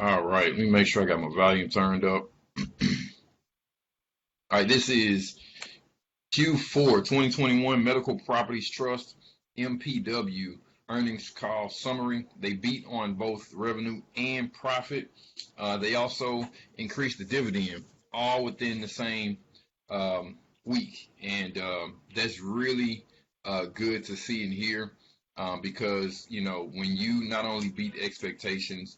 All right, let me make sure I got my volume turned up. All right, this is Q4 2021 Medical Properties Trust MPW earnings call summary. They beat on both revenue and profit. They also increased the dividend all within the same week, and that's really good to see and hear because when you not only beat expectations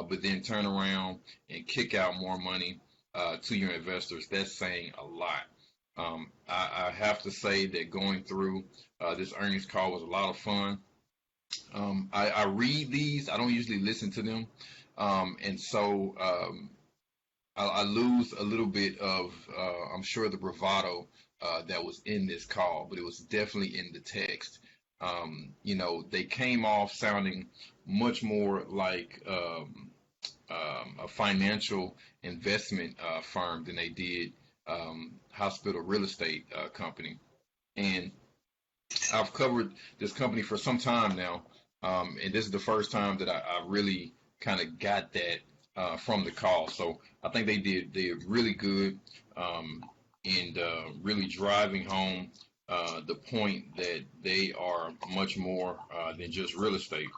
but then turn around and kick out more money to your investors, that's saying a lot. I have to say that going through this earnings call was a lot of fun. I read these. I don't usually listen to them, and so I lose a little bit of, I'm sure, the bravado that was in this call, but it was definitely in the text. They came off sounding much more like a financial investment firm than they did hospital real estate company. And I've covered this company for some time now, and this is the first time that I really kind of got that from the call. So I think they did really good in really driving home the point that they are much more than just real estate.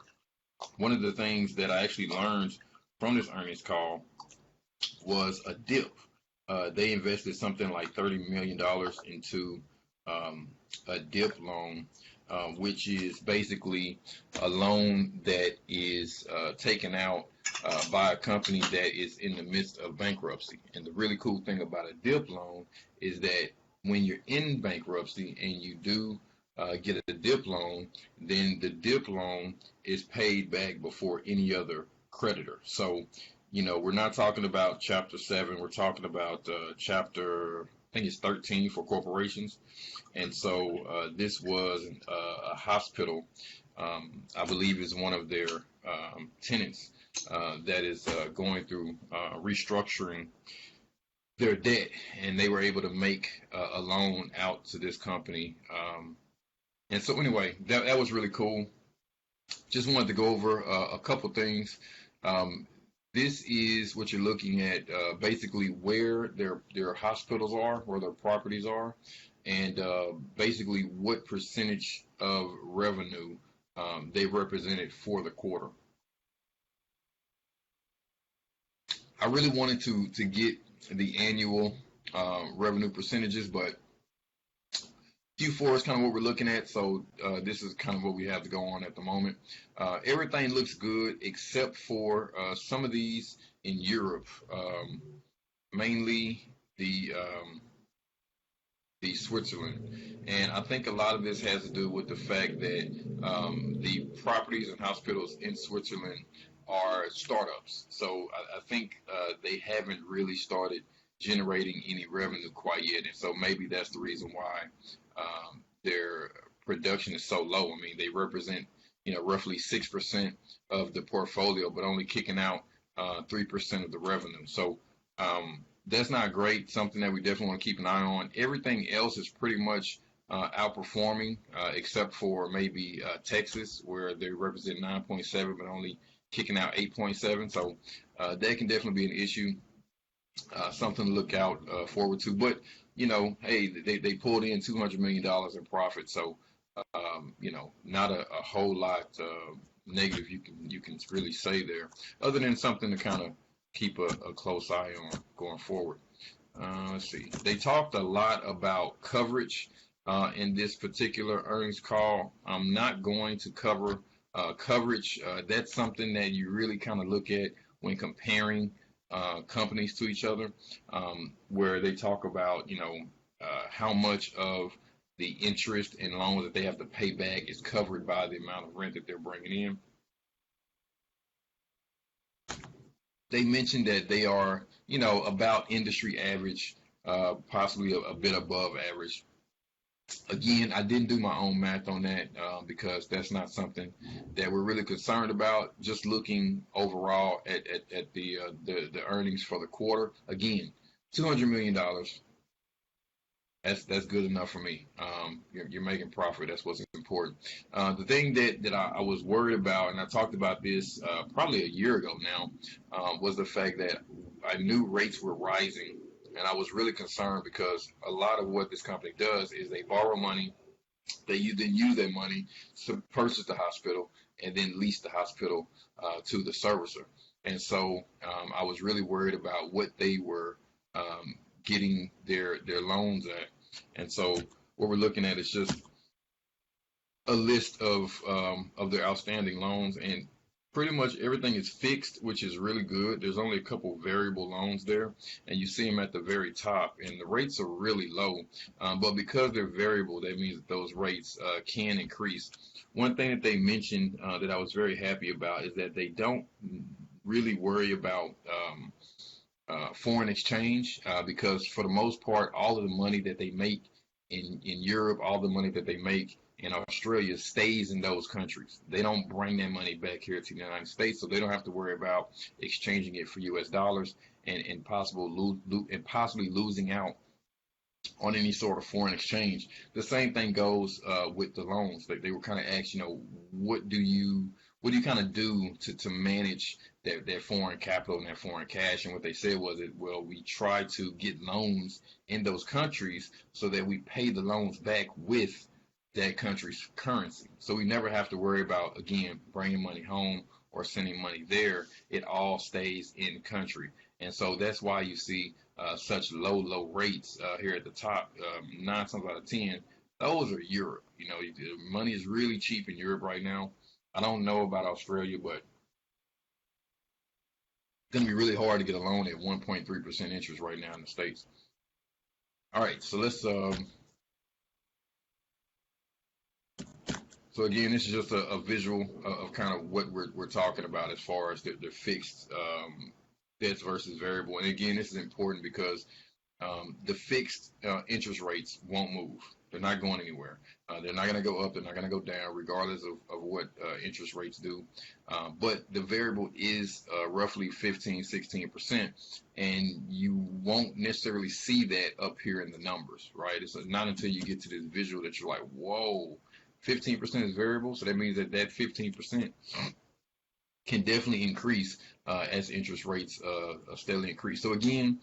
One of the things that I actually learned from this earnings call was a dip. They invested something like $30 million into um, a dip loan, which is basically a loan that is taken out by a company that is in the midst of bankruptcy. And the really cool thing about a dip loan is that when you're in bankruptcy and you do get a dip loan, then the dip loan is paid back before any other creditor. So we're not talking about Chapter 7. We're talking about Chapter, I think it's 13 for corporations. And so this was a hospital, I believe is one of their tenants that is going through restructuring their debt. And they were able to make a loan out to this company. And so anyway, that was really cool. Just wanted to go over a couple things. Um, this is what you're looking at, basically where their hospitals are, where their properties are, and basically what percentage of revenue they represented for the quarter. I really wanted to get the annual revenue percentages, but Q4 is kind of what we're looking at, so this is kind of what we have to go on at the moment. Everything looks good except for some of these in Europe, mainly the Switzerland, and I think a lot of this has to do with the fact that the properties and hospitals in Switzerland are startups. So I think they haven't really started generating any revenue quite yet, and so maybe that's the reason why their production is so low. I mean, they represent roughly 6% of the portfolio, but only kicking out 3% of the revenue. So that's not great. Something that we definitely want to keep an eye on. Everything else is pretty much outperforming, except for maybe Texas, where they represent 9.7, but only kicking out 8.7. So that can definitely be an issue. Something to look out forward to. But hey, they pulled in $200 million in profit, so not a whole lot negative you can really say there, other than something to kind of keep a close eye on going forward. Let's see. They talked a lot about coverage in this particular earnings call. I'm not going to cover coverage. That's something that you really kind of look at when comparing companies to each other, where they talk about, how much of the interest and loans that they have to pay back is covered by the amount of rent that they're bringing in. They mentioned that they are, about industry average, possibly a bit above average. Again, I didn't do my own math on that because that's not something that we're really concerned about. Just looking overall at the earnings for the quarter. Again, $200 million. That's good enough for me. You're making profit. That's what's important. The thing that I was worried about, and I talked about this probably a year ago now, was the fact that I knew rates were rising, and I was really concerned because a lot of what this company does is they borrow money, then use that money to purchase the hospital and then lease the hospital to the servicer. And so I was really worried about what they were getting their loans at. And so what we're looking at is just a list of their outstanding loans, and pretty much everything is fixed, which is really good. There's only a couple variable loans there, and you see them at the very top, and the rates are really low. But because they're variable, that means that those rates can increase. One thing that they mentioned that I was very happy about is that they don't really worry about foreign exchange because for the most part, all of the money that they make in Europe, all the money that they make in Australia stays in those countries. They don't bring that money back here to the United States, so they don't have to worry about exchanging it for U.S. dollars and possibly losing out on any sort of foreign exchange. The same thing goes with the loans. They were kind of asked, what do you kind of do to manage their foreign capital and their foreign cash? And what they said was that, well, we try to get loans in those countries so that we pay the loans back with that country's currency. So we never have to worry about, again, bringing money home or sending money there. It all stays in country. And so that's why you see such low rates here at the top. 9 times out of 10, those are Europe. Money is really cheap in Europe right now. I don't know about Australia, but it's going to be really hard to get a loan at 1.3% interest right now in the States. All right, so let's. So again, this is just a visual of kind of what we're talking about as far as the fixed debts versus variable. And again, this is important because the fixed interest rates won't move. They're not going anywhere. They're not going to go up. They're not going to go down, regardless of what interest rates do. But the variable is roughly 16%, and you won't necessarily see that up here in the numbers, right? It's not until you get to this visual that you're like, whoa, 15% is variable. So that means that 15% can definitely increase as interest rates steadily increase. So again,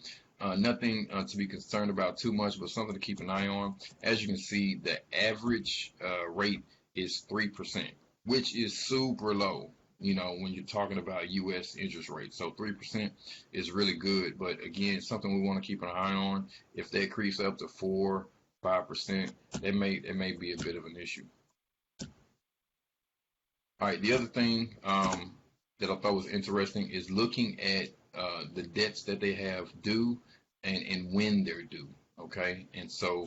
nothing to be concerned about too much, but something to keep an eye on. As you can see, the average rate is 3%, which is super low, when you're talking about U.S. interest rates. So 3% is really good. But again, something we want to keep an eye on. If that creeps up to 4-5%, it may be a bit of an issue. All right, the other thing that I thought was interesting is looking at the debts that they have due and when they're due, okay? And so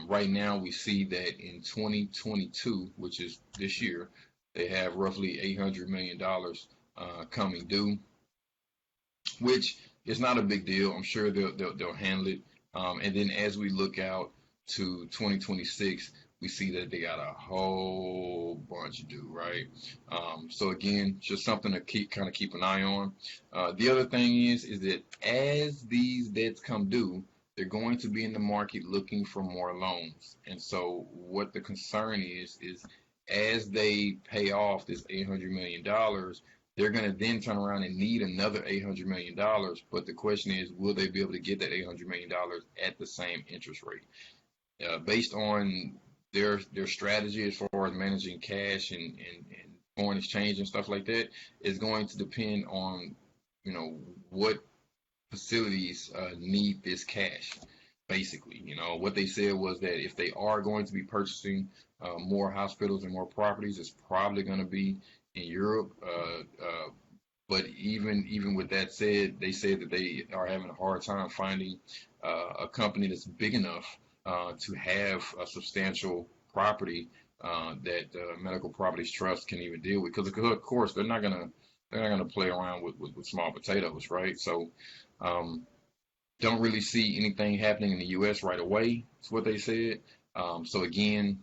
right now we see that in 2022, which is this year, they have roughly $800 million coming due, which is not a big deal. I'm sure they'll handle it. And then as we look out to 2026, we see that they got a whole bunch due, right? So again, just something to keep an eye on. The other thing is that as these debts come due, they're going to be in the market looking for more loans. And so what the concern is as they pay off this $800 million, they're going to then turn around and need another $800 million. But the question is, will they be able to get that $800 million at the same interest rate? Based on their strategy as far as managing cash and foreign exchange and stuff like that is going to depend on, what facilities need this cash. Basically, what they said was that if they are going to be purchasing more hospitals and more properties, it's probably going to be in Europe. But even with that said, they said that they are having a hard time finding a company that's big enough to have a substantial property that Medical Properties Trust can even deal with, because of course they're not gonna play around with small potatoes, right? So don't really see anything happening in the U.S. right away. Is what they said. So again,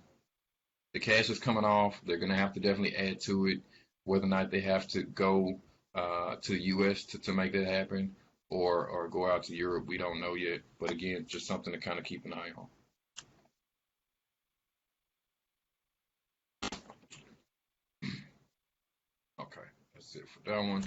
the cash is coming off. They're gonna have to definitely add to it. Whether or not they have to go to the U.S. to make that happen, or go out to Europe, we don't know yet. But again, just something to kind of keep an eye on. That's it for that one.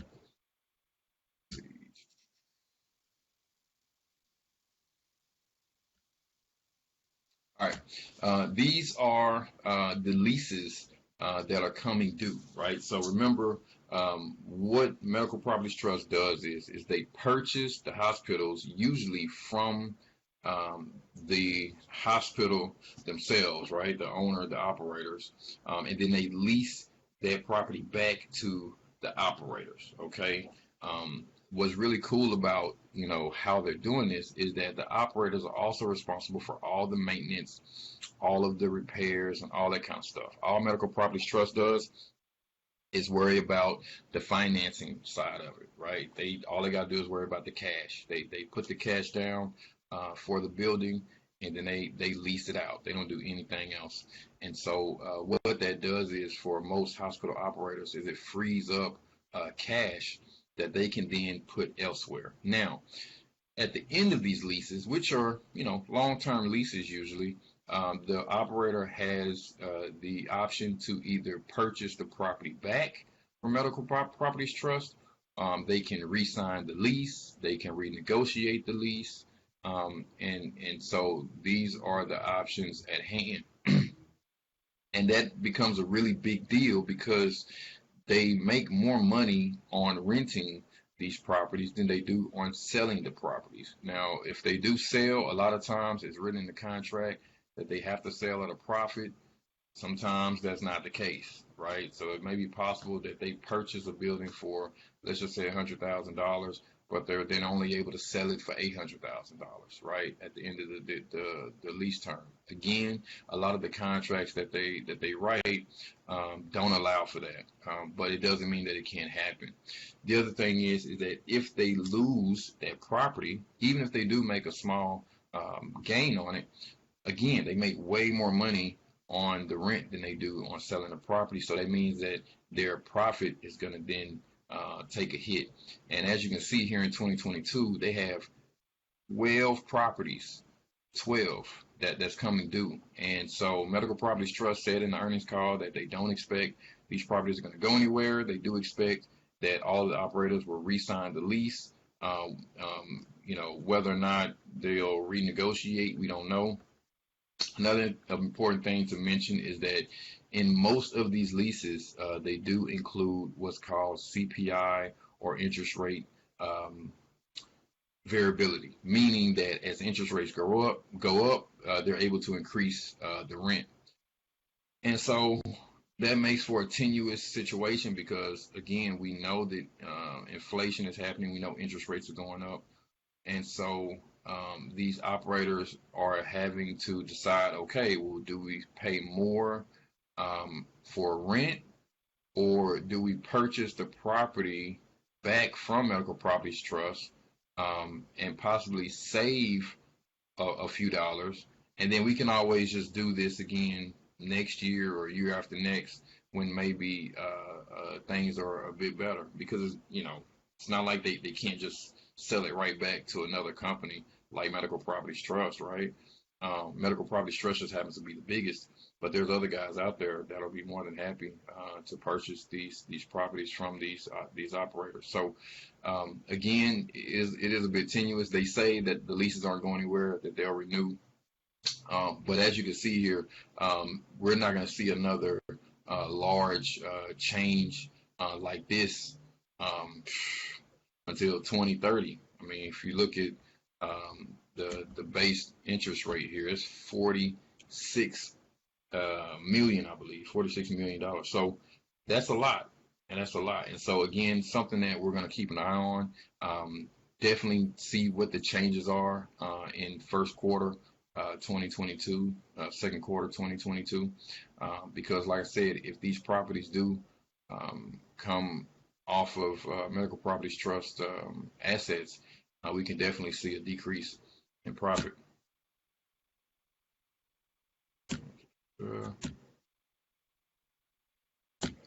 All right. These are the leases that are coming due, right? So remember, what Medical Properties Trust does is they purchase the hospitals usually from the hospital themselves, right? The owner, the operators, and then they lease that property back to the operators. Okay. What's really cool about how they're doing this is that the operators are also responsible for all the maintenance, all of the repairs, and all that kind of stuff. All Medical Properties Trust does is worry about the financing side of it, right? All they got to do is worry about the cash. They put the cash down for the building, and then they lease it out. They don't do anything else. And so what that does is, for most hospital operators, is it frees up cash that they can then put elsewhere. Now, at the end of these leases, which are long-term leases usually, the operator has the option to either purchase the property back from Medical Properties Trust. They can re-sign the lease. They can renegotiate the lease. And so these are the options at hand. And that becomes a really big deal because they make more money on renting these properties than they do on selling the properties. Now, if they do sell, a lot of times it's written in the contract that they have to sell at a profit. Sometimes that's not the case, right? So it may be possible that they purchase a building for, let's just say, $100,000, but they're then only able to sell it for $800,000, right, at the end of the lease term. Again, a lot of the contracts that they write don't allow for that, but it doesn't mean that it can't happen. The other thing is that if they lose that property, even if they do make a small gain on it, again, they make way more money on the rent than they do on selling the property. So that means that their profit is going to then take a hit. And as you can see here in 2022, they have 12 properties, 12 that's coming due. And so Medical Properties Trust said in the earnings call that they don't expect these properties are going to go anywhere. They do expect that all the operators will re-sign the lease. Whether or not they'll renegotiate, we don't know. Another important thing to mention is that in most of these leases, they do include what's called CPI or interest rate variability, meaning that as interest rates go up, they're able to increase the rent. And so that makes for a tenuous situation because, again, we know that inflation is happening. We know interest rates are going up. And so these operators are having to decide, okay, well, do we pay more for rent, or do we purchase the property back from Medical Properties Trust and possibly save a few dollars, and then we can always just do this again next year or year after next when maybe things are a bit better, because it's not like they can't just sell it right back to another company like Medical Properties Trust, right? Medical Properties Trust just happens to be the biggest, but there's other guys out there that'll be more than happy to purchase these properties from these operators. So again, it is a bit tenuous. They say that the leases aren't going anywhere, that they'll renew, but as you can see here, we're not going to see another large change like this until 2030. I mean, if you look at the base interest rate here, it's 46 million, I believe, $46 million. So that's a lot, and that's a lot. And so again, something that we're going to keep an eye on. Definitely see what the changes are in first quarter 2022, second quarter 2022, because like I said, if these properties do come off of Medical Properties Trust assets, we can definitely see a decrease in profit.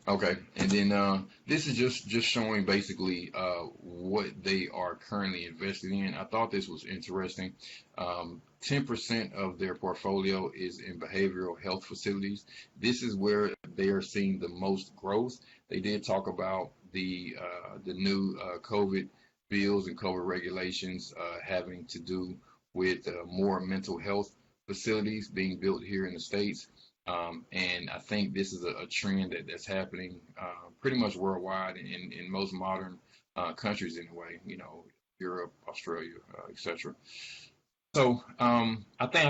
Okay, and then this is just showing basically what they are currently invested in. I thought this was interesting. 10% of their portfolio is in behavioral health facilities. This is where they are seeing the most growth. They did talk about the new COVID bills and COVID regulations having to do with more mental health facilities being built here in the States. And I think this is a trend that's happening pretty much worldwide in most modern countries anyway, Europe, Australia, etc. So I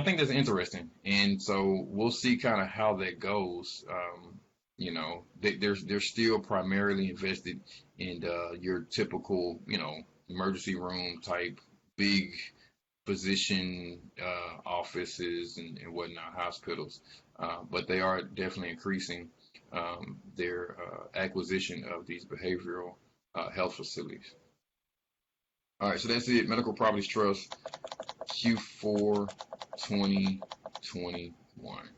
think that's interesting, and so we'll see kind of how that goes. They're still primarily invested in your typical, emergency room type big physician offices and whatnot, hospitals, but they are definitely increasing their acquisition of these behavioral health facilities. All right, so that's it. Medical Properties Trust Q4 2021.